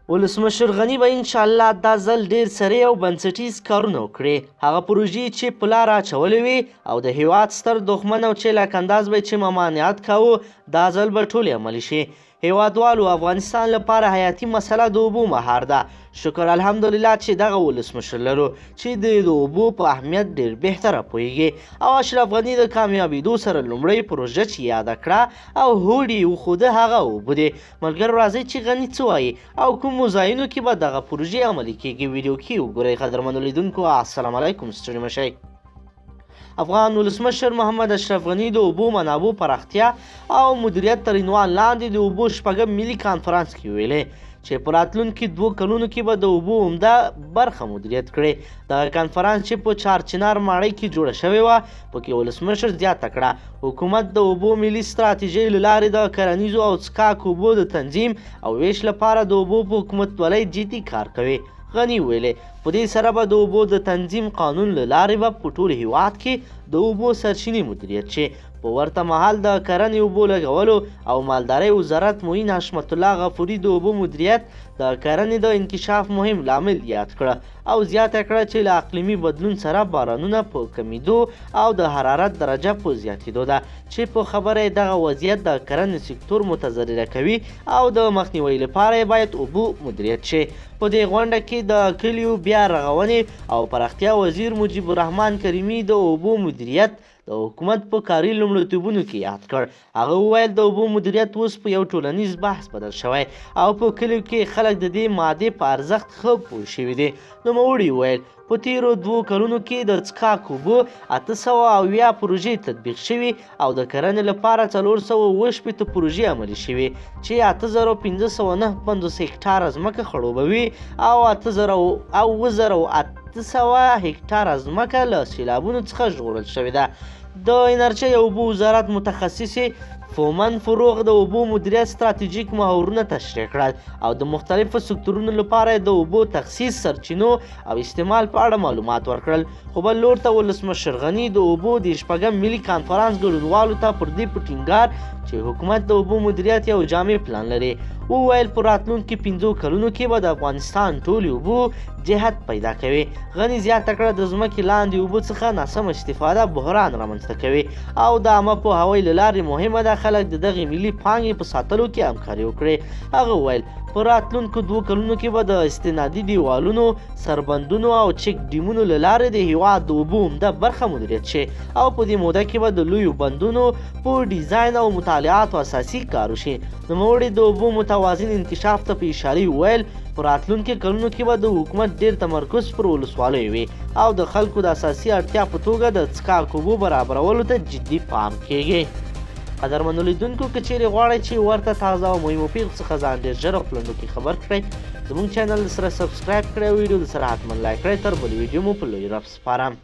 ولسمشر غني به انشاءالله دا ځل ډېر سریع او بنسټیز کارونه وکړي. هغه پروژې چې په لار اچولې وي او د هیواد ستر دښمن او چیلاک انداز به چې ممانعت کاوه دا ځل به ټولې عملي شي. هیوادوالو افغانستان لپاره حیاتي مسله د اوبو مهار ده. شکر الحمدلله چې دغه ولسمشر لرو چې د اوبو په اهمیت ډېر بهتره پوهیږي او اشرف غني د کامیابېدو سره لومړۍ پروژه چې یاده کړه او هوډ یې وښوده هغه اوبه دي. ملګرو راځئ چې غني څه وایي او کومو ځایونو کې به دغه پروژې عملي کیږي. ویډیو کې وګورئ. قدرمنو لیدونکو السلام علیکم، ستړي مه شئ. افغان ولسمشر محمد اشرف غني د اوبو منابعو پراختیا او مدیریت تر عنوان لاندې د اوبو شپږم ملي کانفرانس کې ویلي چې په راتلونکي 2 کلونو کې به د اوبو عمده برخه مدیریت کړي. دغه کانفرانس چې په چارچنار ماڼۍ کې جوړه شوې وه پکې ولسمشر زیاته کړه حکومت د اوبو ملي ستراتیژۍ له لارې د کرنیزو او څښاک اوبو د تنظیم او ویش لپاره د اوبو په حکومتولۍ جدي کار کوي. غني ویلي په دې سره به د اوبو د تنظیم قانون له لارې به په ټول هیواد کې د اوبو سرچینې مدیریت شي. په ورته مهال د کرنې اوبو لګولو او مالدارۍ وزارت معین حشمت الله غفوري د اوبو مدیریت د کرنې د انکشاف مهم لامل یاد کړه او زیاته کړه چې له اقلیمي بدلون سره بارانونه په کمیدو او د حرارت درجه په زیاتېدو ده چې په خبره دغه وضعیت د کرنې سکتور متضرره کوي او د مخنیوي لپاره باید اوبو مدیریت شي. په دې غونډه کې د کلیو بیا رغونې او پراختیا وزیر مجیب الرحمن کریمي د اوبو مدیریت د حکومت په کاري لومړیتوبونو کې یاد کړ. هغه وویل د اوبو مدیریت اوس په یو ټولنیز بحث بدل شوی او په کلیو کې خلک د دې مادې په ارزښت ښه پوه شوي دي. نوموړي وویل په تیرو 2 کلونو کې د څښاک اوبو 870 پروژې تطبیق شوي او د کرنې لپاره 480 پروژې عملي شوي چې 8550 هکټاره ځمکه خړوبوي او 8800 هکټاره ځمکه له سیلابونو څخه ژغورل شوې ده. د انرژۍ او اوبو وزارت متخصصې فومن فروغ د اوبو مدیریت ستراتیژیک محورونه تشریح کړل او د مختلفو سکتورونو لپاره د اوبو تخصیص سرچینو او استعمال په اړه معلومات ورکړل. خو بل لور ته ولسمشر غني د اوبو د شپږم ملي کانفرانس ګډونوالو ته پر دې په ټینګار چې حکومت د اوبو مدیریت یو جامع پلان لري. وویل په راتلونکي 5 کلونو کې به د افغانستان ټولې اوبو جهت پیدا کوي. غني زیاته کړه د ځمکې لاندې اوبو څخه ناسم استفاده بحران رامنځته کوي او د عامه پوهاوي له لارې مهمه ده خلک د دغې ملي پانګې په ساتلو کې همکاري وکړي. هغه وویل په راتلونکو 2 کلونو کې به د استنادي دیوالونو، سربندونو او چک ډیمونو له لارې د هیواد د اوبو عمده برخه مدیریت شي او په دې موده کې به د لویو بندونو په ډیزاین او مطالعاتو اساسي کار وشي. نوموړي د اوبو متوازن انکشاف ته په اشاره وویل په راتلونکي کلونو کې به د حکومت ډېر تمرکز پر ولسوالیو وي او د خلکو د اساسي اړتیا په توګه د څښاک اوبو برابرولو ته جدي پام کیږي. قدرمنو لیدونکو که چیرې غواړئ چې ورته تازه او مهمو پیښو څخه ځان ډېر ژر او پلنډو کې خبر کړئ زموږ چینل سره سبسکرایب کړئ او ویډیو سره حتما لایک کړئ. تر بلې ویډیو مو په لوی رب سپارم.